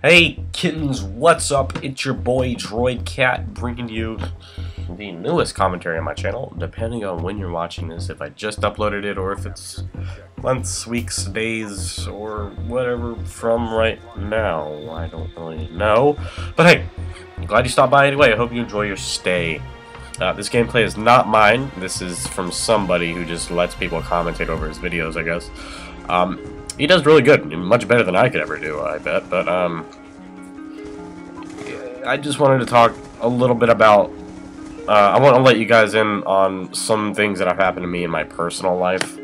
Hey kittens, what's up? It's your boy Droid Cat bringing you the newest commentary on my channel, depending on when you're watching this, if I just uploaded it or if it's months, weeks, days, or whatever from right now. I don't really know. But hey, glad you stopped by anyway. I hope you enjoy your stay. This gameplay is not mine. This is from somebody who just lets people commentate over his videos, I guess. He does really good, much better than I could ever do, I bet, but, I just wanted to talk a little bit about, I want to let you guys in on some things that have happened to me in my personal life,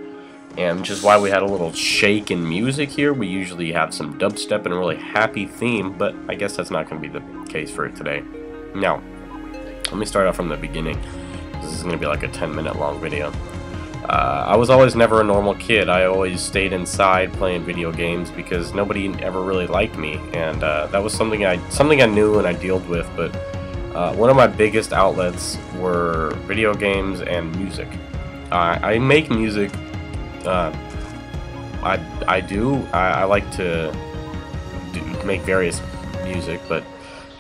and which is why we had a little shake in music here. We usually have some dubstep and a really happy theme, but I guess that's not going to be the case for today. Now, let me start off from the beginning. This is going to be like a 10-minute long video. I was always never a normal kid. I always stayed inside playing video games because nobody ever really liked me, and that was something I knew and I dealt with. But one of my biggest outlets were video games and music. I make music. I like to make various music, but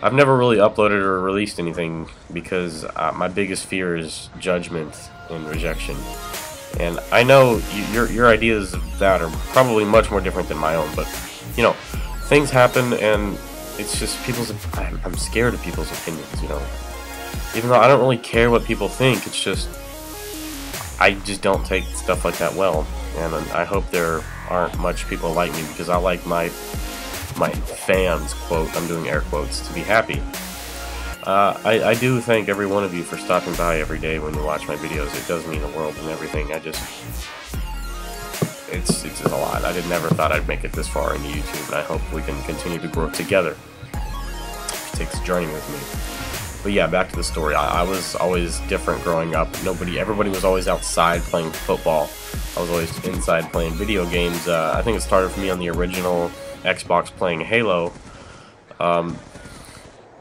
I've never really uploaded or released anything because my biggest fear is judgment and rejection. And I know your ideas of that are probably much more different than my own, but you know, things happen, and it's just people's. I'm scared of people's opinions, you know. Even though I don't really care what people think, it's just I just don't take stuff like that well, and I hope there aren't much people like me because I like my fans, quote, I'm doing air quotes, to be happy. I do thank every one of you for stopping by every day when you watch my videos. It does mean the world and everything. It's a lot. I never thought I'd make it this far into YouTube, and I hope we can continue to grow together. Take this journey with me. But yeah, back to the story. I was always different growing up. Everybody was always outside playing football. I was always inside playing video games. I think it started for me on the original Xbox playing Halo.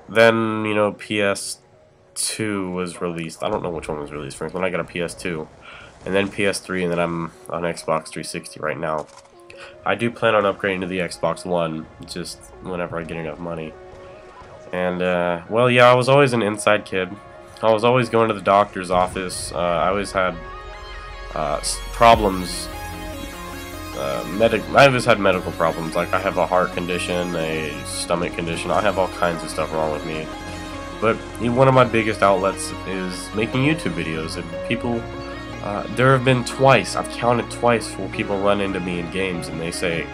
Then, you know, PS2 was released. I don't know which one was released first. Then I got a PS2, and then PS3, and then I'm on Xbox 360 right now. I do plan on upgrading to the Xbox One, just whenever I get enough money. And, well, yeah, I was always an inside kid. I was always going to the doctor's office. I always had problems. I always had medical problems. Like, I have a heart condition, a stomach condition. I have all kinds of stuff wrong with me. But one of my biggest outlets is making YouTube videos. And people, there have been twice, I've counted twice, where people run into me in games and they say,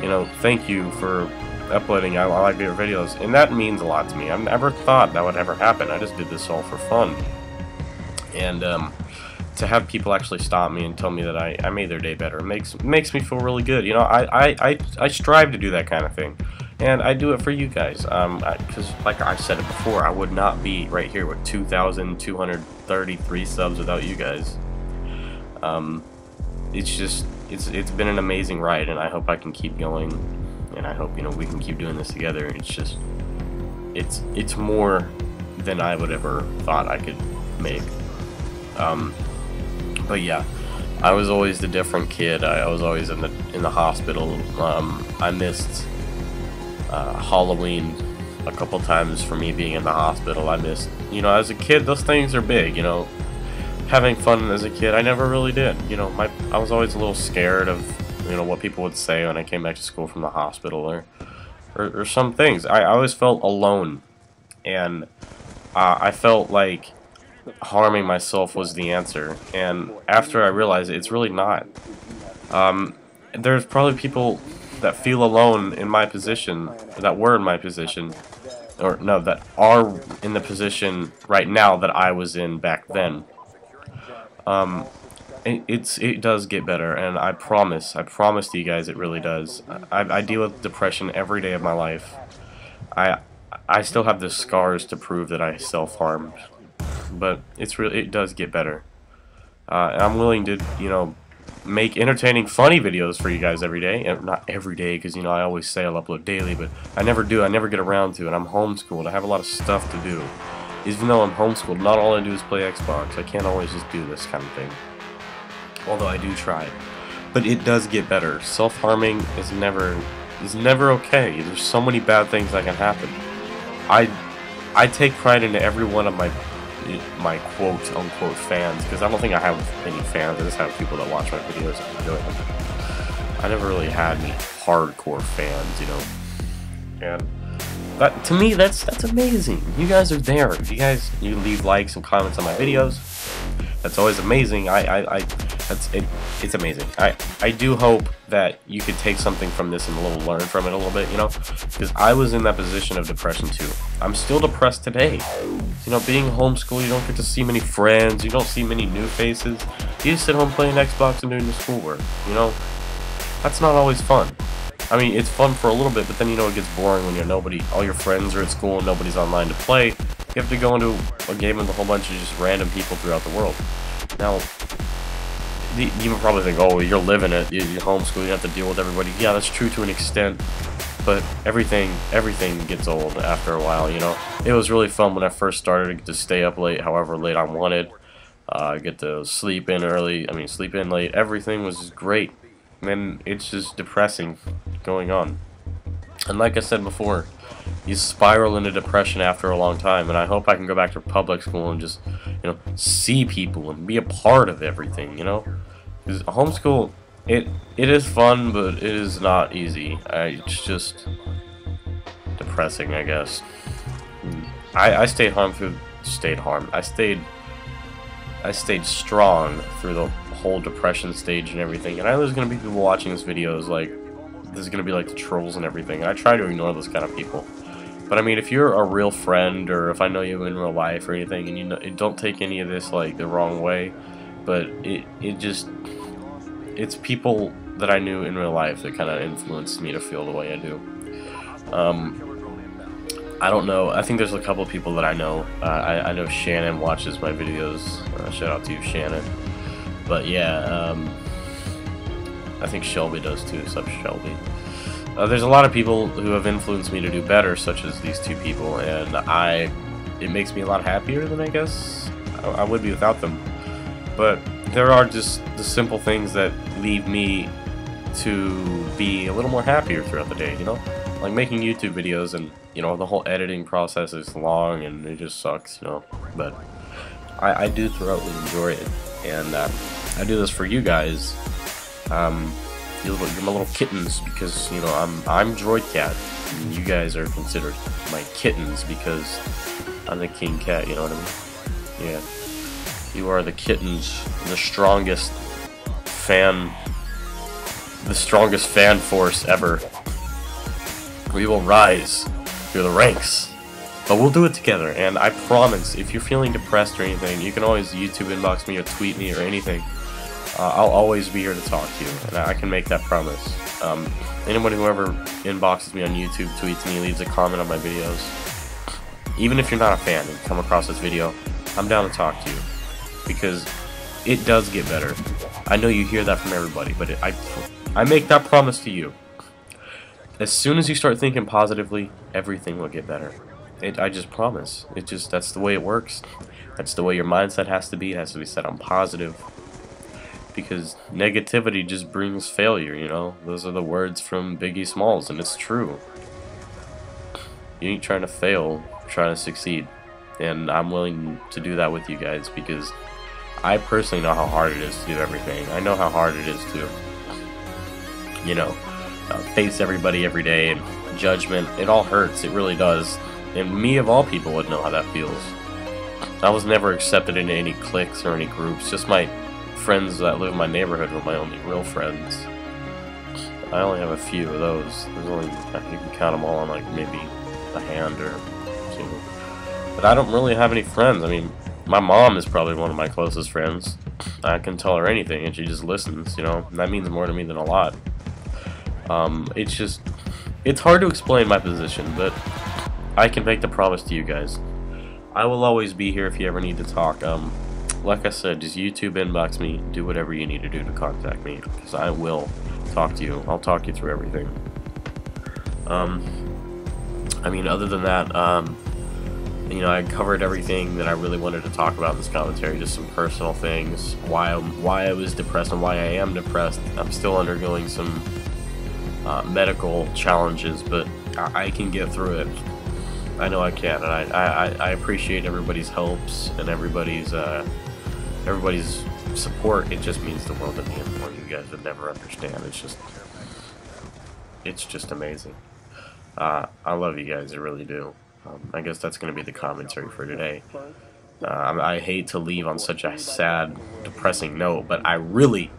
you know, thank you for uploading. I like your videos. And that means a lot to me. I've never thought that would ever happen. I just did this all for fun. And, to have people actually stop me and tell me that I made their day better makes me feel really good. You know, I strive to do that kind of thing, and I do it for you guys. Because like I said it before, I would not be right here with 2,233 subs without you guys. It's been an amazing ride, and I hope I can keep going, and I hope, you know, we can keep doing this together. It's more than I would ever thought I could make. But yeah, I was always the different kid. I was always in the hospital. I missed Halloween a couple times for me being in the hospital. I missed, you know, as a kid, those things are big, you know. Having fun as a kid, I never really did. You know, I was always a little scared of, you know, what people would say when I came back to school from the hospital, or some things. I always felt alone, and I felt like harming myself was the answer, and after I realized it's really not. There's probably people that feel alone in my position, that were in my position, or no, that are in the position right now that I was in back then. It does get better, and I promise to you guys it really does. I deal with depression every day of my life. I still have the scars to prove that I self-harmed. But it does get better. And I'm willing to, you know, make entertaining, funny videos for you guys every day. And not every day, because, you know, I always say I'll upload daily, but I never do. I never get around to it. I'm homeschooled. I have a lot of stuff to do. Even though I'm homeschooled, not all I do is play Xbox. I can't always just do this kind of thing. Although I do try. But it does get better. Self-harming is never is never okay. There's so many bad things that can happen. I take pride into every one of my quote unquote fans, because I don't think I have any fans. I just have people that watch my videos and enjoy them. I never really had any hardcore fans, you know. And that, to me, that's amazing. You guys are there. If you leave likes and comments on my videos, that's always amazing. It's amazing. I do hope that you could take something from this and learn from it a little bit, you know, because I was in that position of depression too. I'm still depressed today. You know, being homeschooled, you don't get to see many friends, you don't see many new faces. You just sit home playing Xbox and doing your schoolwork, you know. That's not always fun. I mean, it's fun for a little bit, but then, you know, it gets boring when all your friends are at school and nobody's online to play. You have to go into a game with a whole bunch of just random people throughout the world. Now, you would probably think, oh, you're living it, you're homeschooled, you have to deal with everybody. Yeah, that's true to an extent, but everything gets old after a while, you know. It was really fun when I first started. I get to stay up late, however late I wanted. I get to sleep in late. Everything was just great. And it's just depressing going on. And like I said before, you spiral into depression after a long time, and I hope I can go back to public school and just, you know, see people and be a part of everything, you know. Because homeschool, it is fun, but it is not easy. It's just depressing, I guess. I stayed strong through the whole depression stage and everything. And I know there's gonna be people watching this video like, this is gonna be like the trolls and everything. And I try to ignore those kind of people. But I mean, if you're a real friend, or if I know you in real life or anything, and you know, don't take any of this like the wrong way. But it's people that I knew in real life that kind of influenced me to feel the way I do. I don't know. I think there's a couple of people that I know. I know Shannon watches my videos. Shout out to you, Shannon. But yeah, I think Shelby does too. Sup, Shelby. There's a lot of people who have influenced me to do better, such as these two people, and it makes me a lot happier than I guess I would be without them. But there are just the simple things that leave me to be a little more happier throughout the day, you know? Like making YouTube videos, and, you know, the whole editing process is long and it just sucks, you know? But I do thoroughly enjoy it, and I do this for you guys. You're my little kittens, because, you know, I'm Droid Cat, and you guys are considered my kittens because I'm the king cat, you know what I mean? Yeah. You are the kittens, the strongest fan force ever. We will rise through the ranks, but we'll do it together. And I promise, if you're feeling depressed or anything, you can always YouTube inbox me or tweet me or anything. I'll always be here to talk to you, and I can make that promise. Anyone who ever inboxes me on YouTube, tweets me, leaves a comment on my videos, even if you're not a fan and come across this video, I'm down to talk to you, because it does get better. I know you hear that from everybody, but I make that promise to you. As soon as you start thinking positively, everything will get better. I just promise. That's the way it works. That's the way your mindset has to be. It has to be set on positive. Because negativity just brings failure, you know? Those are the words from Biggie Smalls, and it's true. You ain't trying to fail, you're trying to succeed. And I'm willing to do that with you guys, because I personally know how hard it is to do everything. I know how hard it is to, you know, face everybody every day, and judgment. It all hurts, it really does. And me of all people would know how that feels. I was never accepted into any cliques or any groups. Just my friends that live in my neighborhood were my only real friends. I only have a few of those. There's only, you can count them all on like maybe a hand or two. But I don't really have any friends. I mean, my mom is probably one of my closest friends. I can tell her anything and she just listens, you know, and that means more to me than a lot. It's hard to explain my position, but I can make the promise to you guys. I will always be here if you ever need to talk. Like I said, just YouTube inbox me, do whatever you need to do to contact me, because I will talk to you. I'll talk you through everything. I mean, other than that, you know, I covered everything that I really wanted to talk about in this commentary, just some personal things, why I was depressed and why I am depressed. I'm still undergoing some medical challenges, but I can get through it. I know I can, and I appreciate everybody's helps and everybody's support. It just means the world to me, and more you guys would never understand. It's just amazing. I love you guys, I really do. I guess that's going to be the commentary for today. I hate to leave on such a sad, depressing note, but I really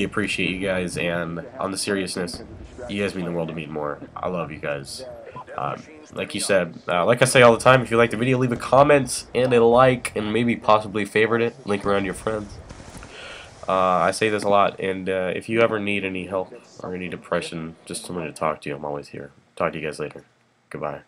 appreciate you guys, and on the seriousness, you guys mean the world to me more. I love you guys. Like you said, like I say all the time, if you like the video, leave a comment and a like, and maybe possibly favorite it, link around your friends. I say this a lot, and if you ever need any help or any depression, just someone to talk to, I'm always here. Talk to you guys later. Goodbye.